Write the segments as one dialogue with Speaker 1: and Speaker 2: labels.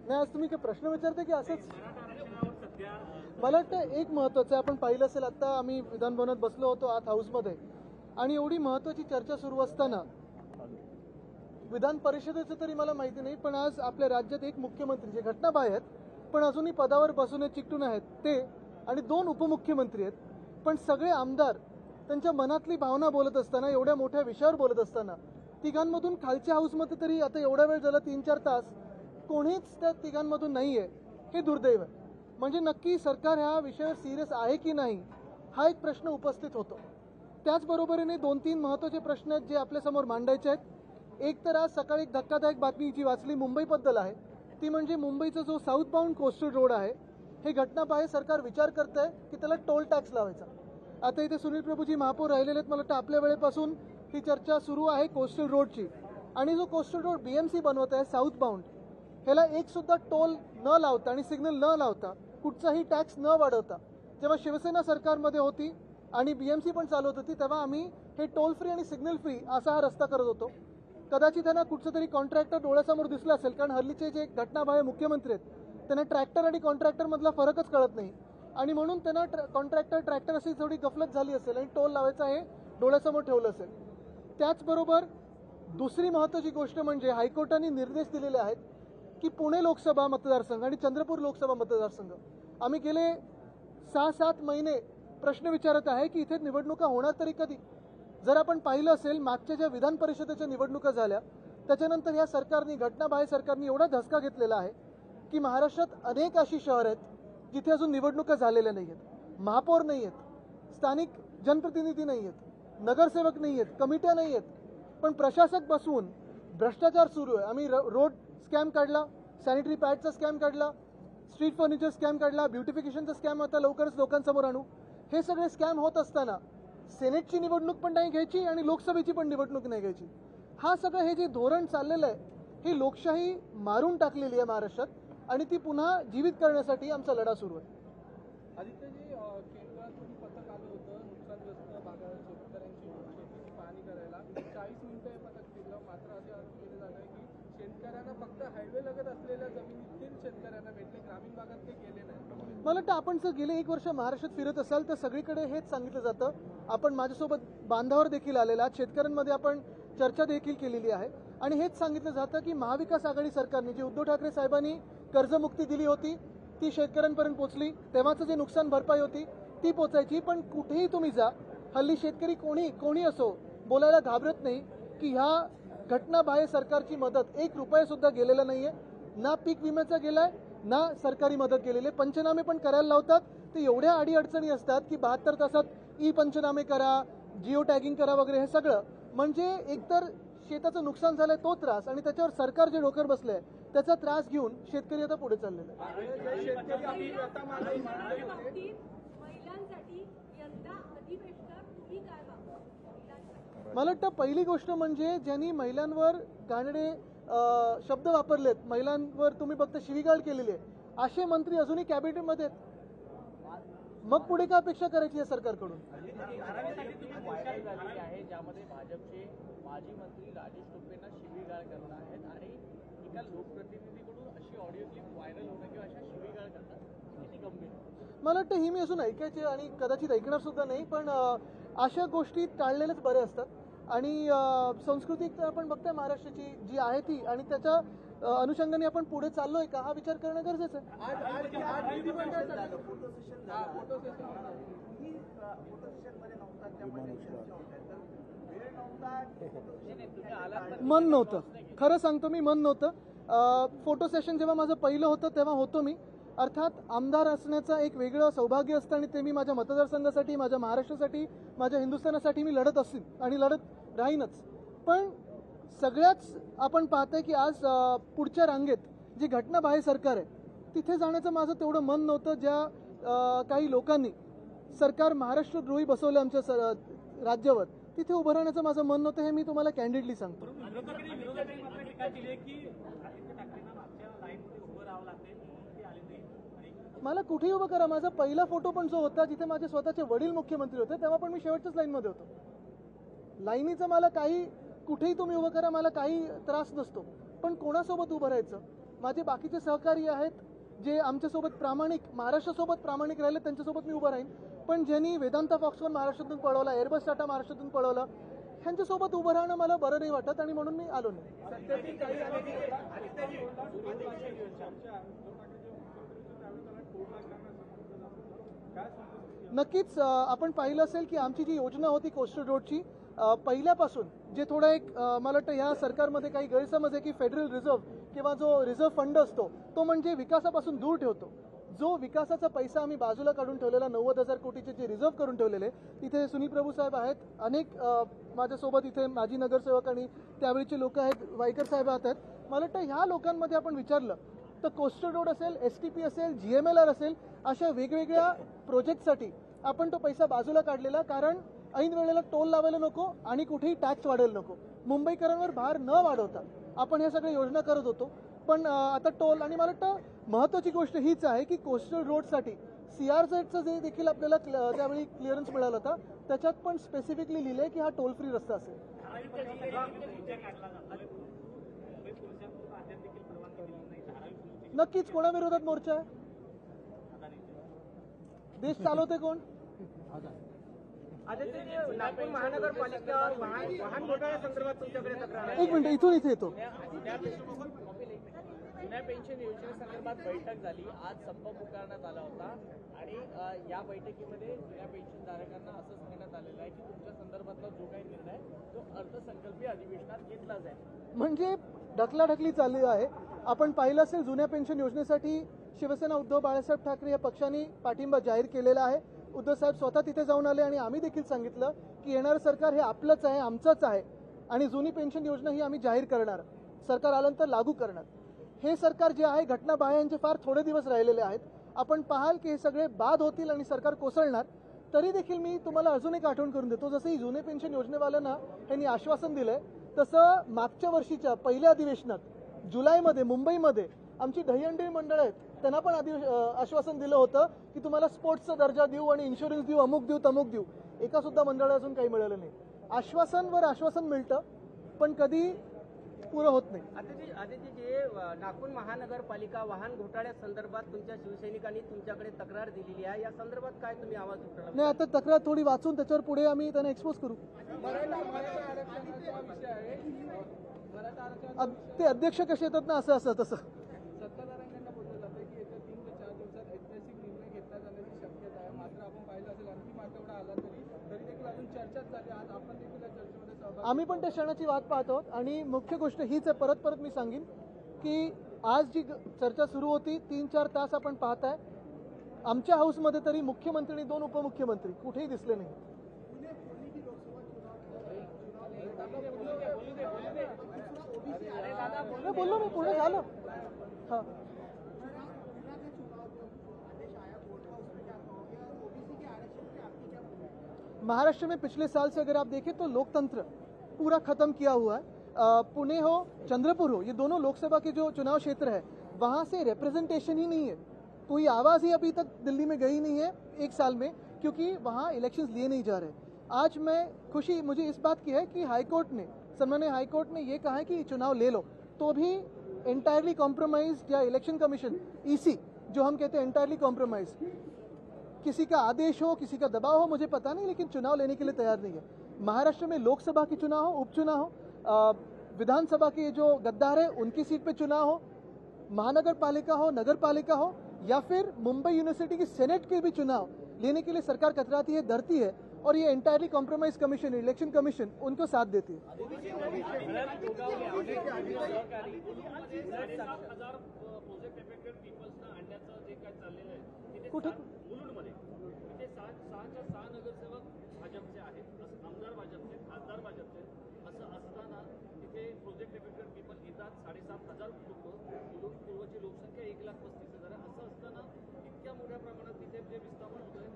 Speaker 1: नाही, आज तुम्ही काय प्रश्न विचारते की असंच? मला वाटतं एक महत्त्वाचं आपण पाहिलं असेल, आता आम्ही विधान भवनात बसलो होतो आत हाऊसमध्ये, आणि एवढी महत्त्वाची चर्चा सुरू असताना विधान परिषदेचं तरी मला माहिती नाही, पण आज आपल्या राज्यात एक मुख्यमंत्री जे घटनाबाह्य आहेत पण अजूनही पदावर बसून चिकटून आहेत ते, आणि 2 उपमुख्यमंत्री आहेत, पण सगळे आमदार त्यांच्या मनातली भावना बोलत असताना, एवढ्या मोठ्या विषयावर बोलत असताना, तिघांमधून खालच्या हाऊसमध्ये तरी आता एवढा वेळ झाला 3-4 तास कोणीच त्या तिघांमधून नाही आहे. हे दुर्दैव आहे. म्हणजे नक्की सरकार ह्या विषयावर सिरियस आहे की नाही हा एक प्रश्न उपस्थित होतो. त्याचबरोबरीने 2-3 महत्त्वाचे प्रश्न आहेत जे आपल्यासमोर मांडायचे आहेत. एक तर आज सकाळी एक धक्कादायक बातमी जी वाचली मुंबईबद्दल आहे, ती म्हणजे मुंबईचा जो साऊथ बाउंड कोस्टल रोड आहे, हे घटनाबाह्य सरकार विचार करत आहे की त्याला टोल टॅक्स लावायचा. आता इथे सुनील प्रभूजी महापौर राहिलेले आहेत, मला वाटतं आपल्या वेळेपासून ही चर्चा सुरू आहे कोस्टल रोडची. आणि जो कोस्टल रोड बीएमसी बनवत आहे साऊथ बाउंड, ह्याला एक सुद्धा टोल न लावता आणि सिग्नल न लावता, कुठचाही टॅक्स न वाढवता, जेव्हा शिवसेना सरकारमध्ये होती आणि बीएमसी पण चालवत होती, तेव्हा आम्ही हे टोल फ्री आणि सिग्नल फ्री असा हा रस्ता करत होतो. कदाचित त्यांना कुठचं तरी कॉन्ट्रॅक्टर डोळ्यासमोर दिसलं असेल, कारण हल्लीचे जे घटनाबाह्य मुख्यमंत्री आहेत त्यांना ट्रॅक्टर आणि कॉन्ट्रॅक्टरमधला फरकच कळत नाही, आणि म्हणून त्यांना ट्रॅक्टर अशी थोडी गफलत झाली असेल आणि टोल लावायचा हे डोळ्यासमोर ठेवलं असेल. त्याचबरोबर दुसरी महत्त्वाची गोष्ट म्हणजे हायकोर्टाने निर्देश दिलेले आहेत की पुणे लोकसभा मतदारसंघ आणि चंद्रपूर लोकसभा मतदारसंघ, आम्ही गेले 6-7 महिने प्रश्न विचारत आहे की इथे निवडणुका होणार तरी कधी. जर आपण पाहिलं असेल मागच्या ज्या विधान परिषदेच्या निवडणुका झाल्या त्याच्यानंतर या सरकारने, घटनाबाह्य सरकारने एवढा धसका घेतलेला आहे की महाराष्ट्रात अनेक अशी शहर आहेत जिथे अजून निवडणुका झालेल्या नाही आहेत, महापौर नाही आहेत, स्थानिक जनप्रतिनिधी नाही आहेत, नगरसेवक नाही आहेत, कमिट्या नाही आहेत, पण प्रशासक बसवून भ्रष्टाचार सुरू आहे. आम्ही रोड स्कॅम काढला, सॅनिटरी पॅडचा स्कॅम काढला, स्ट्रीट फर्निचर स्कॅम काढला, ब्युटिफिकेशनचा स्कॅम आता लवकरच लोकांसमोर आणू. हे सगळे स्कॅम होत असताना सेनेटची निवडणूक पण नाही घ्यायची आणि लोकसभेची पण निवडणूक नाही घ्यायची. हा सगळं हे जे धोरण चाललेलं आहे ही लोकशाही मारून टाकलेली आहे महाराष्ट्रात, आणि ती पुन्हा जीवित करण्यासाठी आमचा लढा सुरू आहे.
Speaker 2: आदित्यजी, केंद्रातून पथक आलं होतं नुकसानग्रस्त भागात शेतकऱ्यांची शेतीची पाहणी करायला. 40 मिनिटं हे पथक फिरलं, मात्र असे आरोप केले जात आहे की शेतकऱ्यांना फक्त हायवे लगत असलेल्या जमिनीतील शेतकऱ्यांना भेटले, ग्रामीण भागात ते गेले नाही.
Speaker 1: मला वाटतं आपण जर गेले 1 वर्ष महाराष्ट्रात फिरत असाल तर सगळीकडे हेच सांगितलं जातं. आपण माझ्यासोबत बांधावर देखील आलेला, शेतकऱ्यांमध्ये आपण चर्चा देखील केलेली आहे, आणि हेच सांगितलं जातं की महाविकास आघाडी सरकारने जी उद्धव ठाकरे साहेबांनी कर्जमुक्ती दिली होती ती शेतकऱ्यांपर्यंत पोहोचली, तेव्हाचं जे नुकसान भरपाई होती ती पोचायची. पण कुठेही तुम्ही जा, हल्ली शेतकरी कोणी असो बोलायला घाबरत नाही की ह्या घटनाबाह्य सरकारची मदत 1 रुपया सुद्धा गेलेला नाहीये, ना पीक विम्याचा गेलाय ना सरकारी मदत गेलेली. पंचनामे पण करायला लावतात ते एवढ्या अडीअडचणी असतात की 72 तासात पंचनामे करा, जिओ टॅगिंग करा वगैरे, हे सगळं. म्हणजे एकतर शेताचं नुकसान झालंय तो त्रास, आणि त्याच्यावर सरकार जे डोकर बसलंय त्याचा त्रास घेऊन शेतकरी आता पुढे चाललेला आहे. मला वाटतं पहिली गोष्ट म्हणजे ज्यांनी महिलांवर घाणेरडे शब्द वापरलेत, महिलांवर तुम्ही फक्त शिवीगाळ केलेली आहे, असे मंत्री अजूनही कॅबिनेटमध्ये आहेत. मग पुढे काय अपेक्षा करायची आहे सरकारकडून?
Speaker 3: ज्यामध्ये भाजपचे माजी मंत्री राजेश टोपेंना शिवीगाळ करत आहेत आणि एका लोकप्रतिनिधीकडून अशी ऑडिओ क्लिप व्हायरल होणं किंवा अशा शिवीगाळ करणं किती गंभीर? मला
Speaker 1: वाटतं ही मी अजून ऐकायची आणि कदाचित ऐकणार सुद्धा नाही, पण अशा गोष्टी टाळलेल्याच बऱ्या असतात. आणि संस्कृती आपण बघतोय महाराष्ट्राची जी आहे ती, आणि त्याच्या अनुषंगाने आपण पुढे चाललोय का हा विचार करणं गरजेचं आहे. मन नव्हतं, खरं सांगतो मी, मन नव्हतं. फोटो सेशन जेव्हा माझं पहिलं होतं तेव्हा होतो मी. अर्थात आमदार असण्याचं एक वेगळं सौभाग्य असतं, आणि ते मी माझ्या मतदारसंघासाठी, माझ्या महाराष्ट्रासाठी, माझ्या हिंदुस्थानासाठी मी लढत असेल आणि लढत राहीनच. पण सगळ्याच आपण पाहतोय की आज पुढच्या रांगेत जी घटनाबाह्य सरकार आहे तिथे जाण्याचं माझं तेवढं मन नव्हतं. ज्या काही लोकांनी सरकार महाराष्ट्रद्रोही बसवलं आमच्या राज्यावर, तिथे उभं राहण्याचं माझं मन नव्हतं. हे मी तुम्हाला कॅन्डिडली सांगतो. मला कुठेही उभं करा. माझा पहिला फोटो पण जो होता जिथे माझे स्वतःचे वडील मुख्यमंत्री होते तेव्हा पण मी शेवटच्याच लाईनमध्ये होतो. लाईनीचं मला काही, कुठेही तुम्ही उभं करा, मला काही त्रास नसतो. पण कोणासोबत उभं राहायचं, माझे बाकीचे सहकारी आहेत जे आमच्यासोबत प्रामाणिक, महाराष्ट्रासोबत प्रामाणिक राहिले, त्यांच्यासोबत मी उभं राहीन. पण ज्यांनी वेदांता फॉक्सकॉन महाराष्ट्रातून पळवला, एअरबस टाटा महाराष्ट्रातून पळवलं, ह्यांच्यासोबत उभं राहणं मला बरं नाही वाटत आणि म्हणून मी आलो नाही. नक्कीच आपण पाहिलं असेल की आमची जी योजना होती कोस्टल रोडची, पहिल्यापासून जे थोडा एक मला वाटतं ह्या सरकारमध्ये काही गैरसमज आहे की फेडरल रिझर्व्ह किंवा जो रिझर्व्ह फंड असतो तो म्हणजे विकासापासून दूर ठेवतो. जो विकासाचा पैसा आम्ही बाजूला काढून ठेवलेला 90,000 कोटीचे जे रिझर्व्ह करून ठेवलेले, तिथे सुनील प्रभू साहेब आहेत, अनेक माझ्यासोबत इथे माजी नगरसेवक आणि त्यावेळीचे लोक आहेत, वाईकर साहेब आहेत. मला वाटतं ह्या लोकांमध्ये आपण विचारलं तर कोस्टल रोड असेल, STP असेल, GMLR असेल, अशा वेगवेगळ्या प्रोजेक्टसाठी आपण तो पैसा बाजूला काढलेला, कारण ऐन वेळेला टोल लावायला नको आणि कुठेही टॅक्स वाढायला नको, मुंबईकरांवर भार न वाढवता आपण ह्या सगळ्या योजना करत होतो. पण आता टोल, आणि मला वाटतं महत्त्वाची गोष्ट हीच आहे की कोस्टल रोडसाठी CRZचं जे देखील आपल्याला त्यावेळी क्लिअरन्स मिळालं होतं, त्याच्यात पण स्पेसिफिकली लिहिलंय की हा टोल फ्री रस्ता असेल. नक्कीच कोणाविरोधात मोर्चा आहे? देश चालवते कोण?
Speaker 4: नागपूर महानगरपालिकेवर वाहन घोटाळ्यासंदर्भात तुमच्याकडे तक्रार आहे.
Speaker 1: एक मिनिट, इथून इथे येतो.
Speaker 3: जुन्या पेन्शन योजनेसंदर्भात बैठक झाली, आज संप पुकारण्यात आला होता आणि या बैठकीमध्ये जुन्या पेन्शनधारकांना असं सांगण्यात आलेलं आहे की तुमच्या संदर्भातला जो काही निर्णय तो अर्थसंकल्पीय अधिवेशनात घेतला जाईल.
Speaker 1: म्हणजे ढकलाढकली चालली आहे. आपण पाहिलं असेल जुन्या पेन्शन योजनेसाठी शिवसेना उद्धव बाळासाहेब ठाकरे या पक्षाने पाठिंबा जाहीर केलेला आहे. उद्धव साहेब स्वतः तिथे जाऊन आले आणि आम्ही देखील सांगितलं की येणारं सरकार हे आपलंच आहे, आमचंच आहे आणि जुनी पेन्शन योजना ही आम्ही जाहीर करणार, सरकार आल्यानंतर लागू करणार. हे सरकार जे आहे घटनाबाह्यांचे फार थोडे दिवस राहिलेले आहेत. आपण पाहाल की हे सगळे बाद होतील आणि सरकार कोसळणार. तरी देखील मी तुम्हाला अजून एक आठवण करून देतो, जसं ही जुने पेन्शन योजनेवाल्यांना यांनी आश्वासन दिलंय, तसं मागच्या वर्षीच्या पहिल्या अधिवेशनात जुलैमध्ये मुंबईमध्ये आमची दहीहंडी मंडळ आहेत, त्यांना पण आश्वासन दिलं होतं की तुम्हाला स्पोर्ट्सचा दर्जा देऊ आणि इन्शुरन्स देऊ, अमुक देऊ, तमुक देऊ. एका सुद्धा मंडळाला अजून काही मिळालं नाही. आश्वासनवर आश्वासन मिळतं पण कधी पुरं होत नाही.
Speaker 4: आदिती, जे नागपूर महानगरपालिका वाहन घोटाळ्यासंदर्भात तुमच्या शिवसैनिकांनी तुमच्याकडे तक्रार दिलेली आहे, या संदर्भात काय तुम्ही आवाज उठवला?
Speaker 1: नाही, आता तक्रार थोडी वाचून त्याच्यावर पुढे आम्ही त्यांना एक्सपोज करू.
Speaker 2: मराठा आरक्षणाचा विषय आहे. मराठा आरक्षण
Speaker 1: ते अध्यक्ष कसे येतात ना, असं तसं.
Speaker 2: सत्ताधाऱ्यांकडनं बोललं जातं की येत्या 3 ते 4 दिवसात ऐतिहासिक निर्णय घेतला जाण्याची शक्यता आहे. मात्र आपण पाहिलं असेल अंतिम आठवडा आला तरी देखील अजून चर्चाच झाली. आज आपण देखील या चर्चेमध्ये सहभागी.
Speaker 1: आम्ही पण त्या क्षणाची वाट पाहतो आणि मुख्य गोष्ट हीच आहे, परत मी सांगेन की आज जी चर्चा सुरू होती 3-4 तास आपण पाहताय, आमच्या हाऊसमध्ये तरी मुख्यमंत्री आणि 2 उपमुख्यमंत्री कुठेही दिसले नाही. बोललो मी, पूर्ण झालं. हाँ, महाराष्ट्र में पिछले साल से अगर आप देखें तो लोकतंत्र पूरा खत्म किया हुआ है. पुणे हो, चंद्रपुर हो, ये दोनों लोकसभा के जो चुनाव क्षेत्र है वहां से रिप्रेजेंटेशन ही नहीं है. कोई आवाज ही अभी तक दिल्ली में गई नहीं है 1 साल में, क्योंकि वहां इलेक्शंस लिए नहीं जा रहे. आज मुझे इस बात की है कि हाईकोर्ट ने, सन्मान्य हाईकोर्ट ने ये कहा है कि चुनाव ले लो, तो भी एंटायरली कॉम्प्रोमाइज, या इलेक्शन कमीशन EC जो हम कहते हैं एंटायरली कॉम्प्रोमाइज, किसी का आदेश हो, किसी का दबाव हो, मुझे पता नहीं, लेकिन चुनाव लेने के लिए तैयार नहीं है. महाराष्ट्र में लोकसभा की चुनाव हो, उपचुनाव हो, विधानसभा के जो गद्दार है उनकी सीट पे चुनाव हो, महानगर पालिका हो, नगर पालिका हो, या फिर मुंबई यूनिवर्सिटी की सेनेट के भी चुनाव लेने के लिए सरकार कतराती है, डरती है, और ये entirely compromise commission, election commission उनको साथ देती है. कुठे
Speaker 3: मुलुंडमध्ये तिथे 6च्या 6 नगरसेवक भाजपचे आहेत, आमदार भाजपचे, खासदार भाजपचे. असं असताना तिथे प्रोजेक्ट इफेक्टेड पीपल येतात, 7,500 कुटुंब, मुलुंड पूर्वची लोकसंख्या 1,35,000. असं असताना इतक्या मोठ्या प्रमाणात तिथे जे विस्थापन होतंय,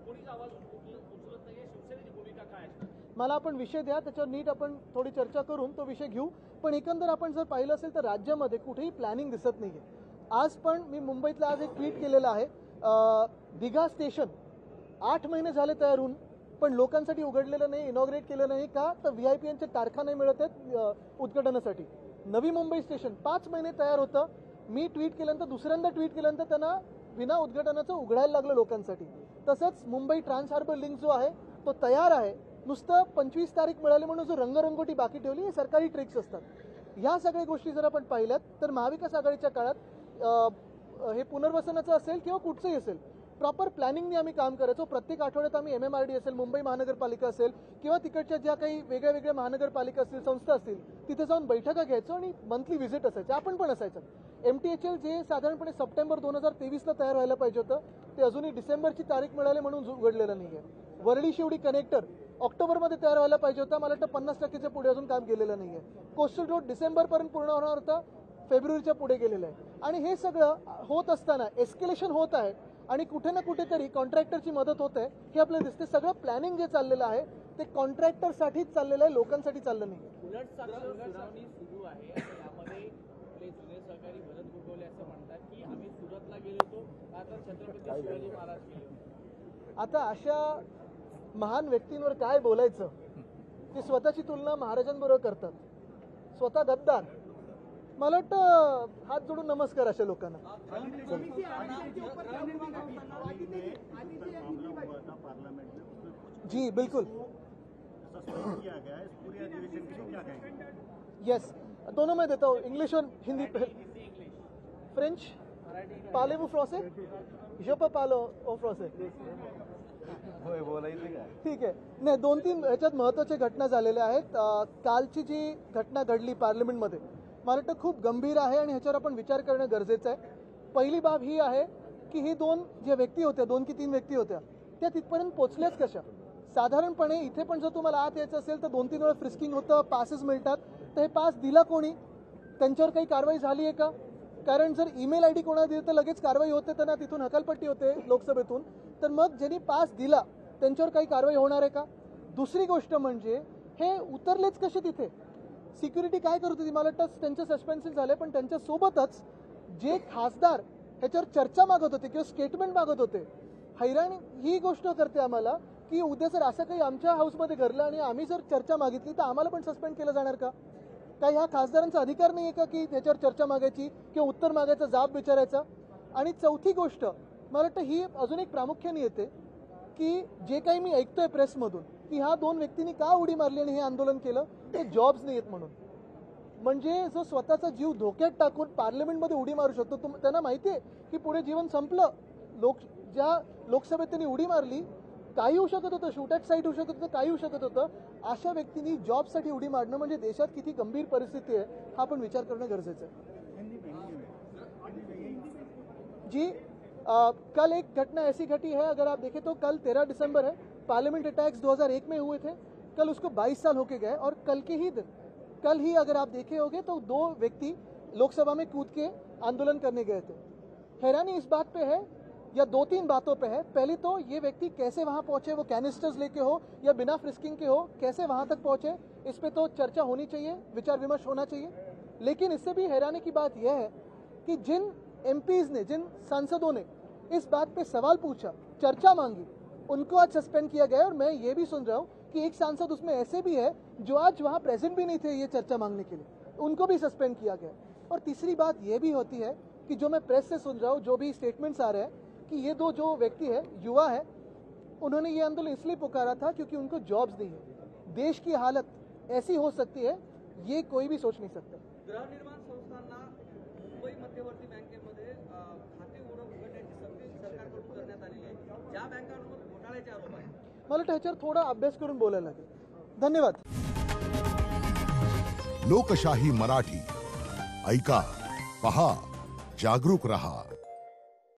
Speaker 3: कोणीच आवाज उचलत नाहीये. शिवसेनेची भूमिका काय असणार?
Speaker 1: मला आपण विषय द्या, त्याच्यावर नीट आपण थोडी चर्चा करून तो विषय घेऊ. पण एकंदर आपण जर पाहिलं असेल तर राज्यामध्ये कुठेही प्लॅनिंग दिसत नाहीये. आज पण मी मुंबईतला आज एक ट्विट केलेलं आहे, दिघा स्टेशन 8 महिने झाले तयार होऊन, पण लोकांसाठी उघडलेलं नाही, इनॉग्रेट केलं नाही. का तर VIP यांचे तारखा नाही मिळत आहेत उद्घाटनासाठी. नवी मुंबई स्टेशन 5 महिने तयार होतं. मी ट्विट केल्यानंतर दुसऱ्यांदा ट्विट केल्यानंतर त्यांना विना उद्घाटनाचं उघडायला लागलं लोकांसाठी. तसंच मुंबई ट्रान्स हार्बर लिंक जो आहे तो तयार आहे. नुसतं 25 तारीख मिळाली म्हणून जो रंगरंगोटी बाकी ठेवली हे सरकारी ट्रिक्स असतात. ह्या सगळ्या गोष्टी जर आपण पाहिल्यात तर महाविकास आघाडीच्या काळात हे पुनर्वसनाचं असेल किंवा कुठचंही असेल प्रॉपर प्लॅनिंगने आम्ही काम करायचो. प्रत्येक आठवड्यात आम्ही MMRD असेल, मुंबई महानगरपालिका असेल किंवा तिकडच्या ज्या काही वेगळ्या वेगळ्या महानगरपालिका असतील, संस्था असतील, तिथे जाऊन बैठका घ्यायचो आणि मंथली व्हिजिट असायचं. आपण पण असायचं. MTHL जे साधारणपणे सप्टेंबर 2023ला तयार व्हायला पाहिजे होतं ते अजूनही डिसेंबरची तारीख मिळाली म्हणून उघडलेलं नाही आहे. वरळी शिवडी कनेक्टर ऑक्टोबरमध्ये तयार व्हायला पाहिजे होता. मला वाटतं 50%च्या पुढे अजून काम केलेलं नाही आहे. कोस्टल रोड डिसेंबरपर्यंत पूर्ण होणार होता, फेब्रुवारीच्या पुढे गेलेलं आहे. आणि हे सगळं होत असताना एस्केलेशन होत आहे आणि कुठे ना कुठेतरी कॉन्ट्रॅक्टरची मदत होत आहे हे आपल्याला दिसते. सगळं प्लॅनिंग जे चाललेलं आहे ते कॉन्ट्रॅक्टरसाठीच चाललेलं आहे, लोकांसाठी चाललं नाही.
Speaker 2: उलट सुनावणी सुरू आहे आणि यामध्ये आपले जुने सहकारी भरत गोगवले असं म्हणतात की आम्ही सुरतला गेलो होतो का तर छत्रपती शिवाजी महाराज गेले होते.
Speaker 1: आता अशा महान व्यक्तींवर काय बोलायचं की स्वतःची तुलना महाराजांबरोबर करतात. स्वतः गद्दार. मला वाटतं हात जोडून नमस्कार अशा लोकांना. जी बिल्कुल. यस, दोनों में देता हूँ, इंग्लिश और हिंदी. फ्रेंच पाले वो फ्रॉसे je peux parler au français. ठीक आहे. नाही, 2-3 ह्याच्यात महत्त्वाच्या घटना झालेल्या आहेत. कालची जी घटना घडली पार्लमेंटमध्ये मला वाटतं खूप गंभीर आहे आणि ह्याच्यावर आपण विचार करणं गरजेचं आहे. पहिली बाब ही आहे की ही 2 ज्या व्यक्ती होत्या, 2 की 3 व्यक्ती होत्या, त्या तिथपर्यंत पोहोचल्याच कशा. साधारणपणे इथे पण जर तुम्हाला आत यायचं असेल तर 2-3 वेळा फ्रिस्किंग होतं, पासेस मिळतात. तर हे पास दिला कोणी, त्यांच्यावर काही कारवाई झाली आहे का? कारण जर ईमेल ID कोणाला दिली तर लगेच कारवाई होते, त्यांना तिथून हकालपट्टी होते लोकसभेतून. तर मग ज्यांनी पास दिला त्यांच्यावर काही कारवाई होणार आहे का? दुसरी गोष्ट म्हणजे हे उतरलेच कसे तिथे, सिक्युरिटी काय करत होती? मला वाटतं त्यांचे सस्पेन्शन झाले, पण त्यांच्यासोबतच जे खासदार ह्याच्यावर चर्चा मागत होते किंवा स्टेटमेंट मागत होते. हैराण ही गोष्ट करते आम्हाला की उद्या जर असं काही आमच्या हाऊसमध्ये घडलं आणि आम्ही जर चर्चा मागितली तर आम्हाला पण सस्पेंड केलं जाणार का? काय ह्या खासदारांचा अधिकार नाही आहे का की त्याच्यावर चर्चा मागायची किंवा उत्तर मागायचा, जाब विचारायचा? आणि चौथी गोष्ट मला वाटतं ही अजून एक प्रामुख्याने येते की जे काही मी ऐकतोय प्रेसमधून की ह्या 2 व्यक्तींनी का उडी मारली आणि हे आंदोलन केलं, ते जॉब्स नाही आहेत म्हणून. म्हणजे जो स्वतःचा जीव धोक्यात टाकून पार्लमेंटमध्ये उडी मारू शकतो, त्यांना माहिती आहे की पुढे जीवन संपलं. ज्या लोकसभेत त्यांनी उडी मारली, काही होऊ शकत होतं, शूट ॲट साईट होऊ शकत होतं, काही होऊ शकत होतं. अशा व्यक्तींनी जॉबसाठी उडी मारणं म्हणजे देशात किती गंभीर परिस्थिती आहे हा आपण विचार करणं गरजेचं आहे. जी कल एक घटना ऐसी घटी है, अगर आप देखें तो कल 13 दिसंबर है. पार्लियामेंट अटैक्स 2001 में हुए थे. कल उसको 22 साल होके गए और कल ही अगर आप देखे होंगे तो 2 व्यक्ति लोकसभा में कूद के आंदोलन करने गए थे. हैरानी इस बात पे है या 2-3 बातों पे है. पहली तो ये व्यक्ति कैसे वहां पहुंचे, वो कैनिस्टर्स लेके हो या बिना फ्रिस्किंग के हो, कैसे वहां तक पहुंचे, इस पे तो चर्चा होनी चाहिए, विचार विमर्श होना चाहिए. लेकिन इससे भी हैरानी की बात यह है कि जिन MPs ने, जिन सांसदों ने इस बात पे सवाल पूछा, चर्चा मांगी, उनको आज सस्पेंड किया गया. और मैं ये भी सुन रहा हूँ कि एक सांसद उसमें ऐसे भी है जो आज वहाँ प्रेजेंट भी नहीं थे ये चर्चा मांगने के लिए, उनको भी सस्पेंड किया गया. और तीसरी बात ये भी होती है कि जो मैं प्रेस से सुन रहा हूँ, जो भी स्टेटमेंट्स आ रहे हैं कि ये 2 जो व्यक्ति है, युवा है, उन्होंने ये आंदोलन इसलिए पुकारा था क्योंकि उनको जॉब्स नहीं है. देश की हालत ऐसी हो सकती है ये कोई भी सोच नहीं सकता.
Speaker 4: गृहनिर्माण संस्थांना मुंबई मध्यवर्ती बँकेमध्ये खाते उघडण्याची सक्ती सरकारकडून करण्यात आलेली आहे. ज्या बँकांवर घोटाळ्याचे आरोप आहेत.
Speaker 1: मला वाटतं ह्याच्यावर थोडा अभ्यास करून बोलायला लागेल. धन्यवाद.
Speaker 5: लोकशाही मराठी ऐका, पहा, जागरूक रहा.